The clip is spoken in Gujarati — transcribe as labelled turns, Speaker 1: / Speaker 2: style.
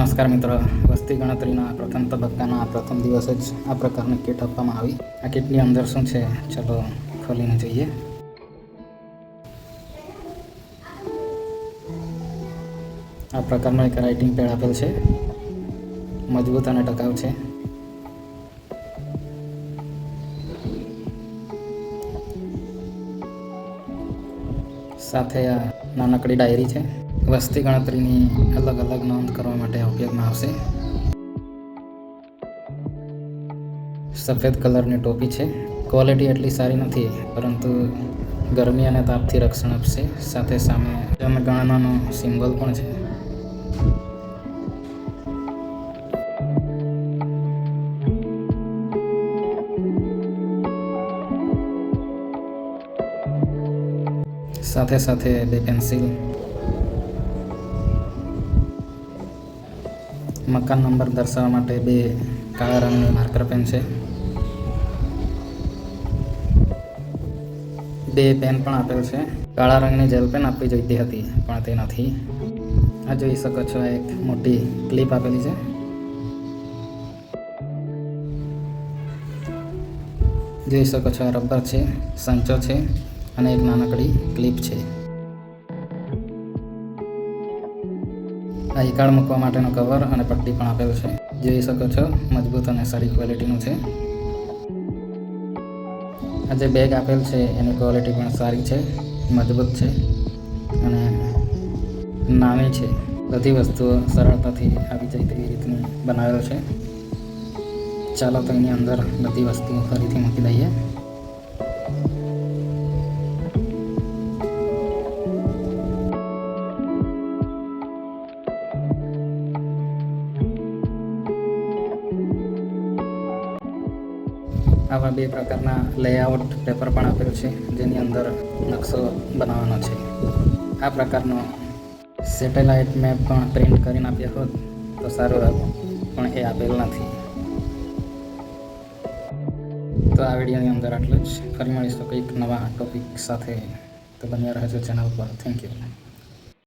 Speaker 1: નમસ્કાર મિત્રો, વસ્તી ગણતરીના પ્રથમ તબક્કાના પ્રથમ દિવસે જ આ પ્રકારની કીટ આપવામાં આવી. આ કીટની અંદર શું છે, ચલો ખોલીને જોઈએ. આ પ્રકારનો એક રાઇટિંગ પેડ આપેલ છે, મજબૂત અને ટકાઉ છે. સાથે આ નાનકડી ડાયરી છે. વસ્તી ગણતરીની અલગ અલગ નોંધ કરવા માટે ઉપયોગમાં આવશે. સફેદ કલરની ટોપી છે. ક્વોલિટી એટલી સારી નથી, પરંતુ ગરમી અને તાપથી રક્ષણ આપશે. સાથે સામે જનગણનાનો સિમ્બોલ પણ છે. સાથે સાથે બે પેન્સિલ, મકાન નંબર દર્શાવવા માટે બે કાળા રંગની માર્કર પેન છે. બે પેન પણ આપેલ છે. કાળા રંગની જેલ પેન આપવી જોઈતી હતી, પણ તે નથી. આ જોઈ શકો છો, એક મોટી ક્લિપ આપેલી છે. જોઈ શકો છો, આ રબર છે, સંચો છે અને એક નાનકડી ક્લિપ છે. આ ઈ-કાર્ડ મૂકવા માટેનો કવર અને પટ્ટી પણ આપેલ છે. જોઈ શકો છો, મજબૂત અને સારી ક્વોલિટીનું છે. આ જે બેગ આપેલ છે એની ક્વોલિટી પણ સારી છે, મજબૂત છે અને નાની છે. બધી વસ્તુઓ સરળતાથી આવી જાય તેવી રીતની બનાવેલો છે. ચાલો તો એની અંદર બધી વસ્તુઓ ફરીથી મૂકી દઈએ. આવા બે પ્રકારના લેઆઉટ પેપર પણ આપેલ છે, જેની અંદર નકશો બનાવવાનો છે. આ પ્રકારનો સેટેલાઇટ મેપ પણ પ્રિન્ટ કરીને આપ્યા હોત તો સારું હતું, પણ એ આપેલ નથી. તો આ વિડીયોની અંદર આટલું જ. ફરી મળીશું કંઈક નવા ટોપિક સાથે. તો બન્યા રહેજો ચેનલ પર. Thank you.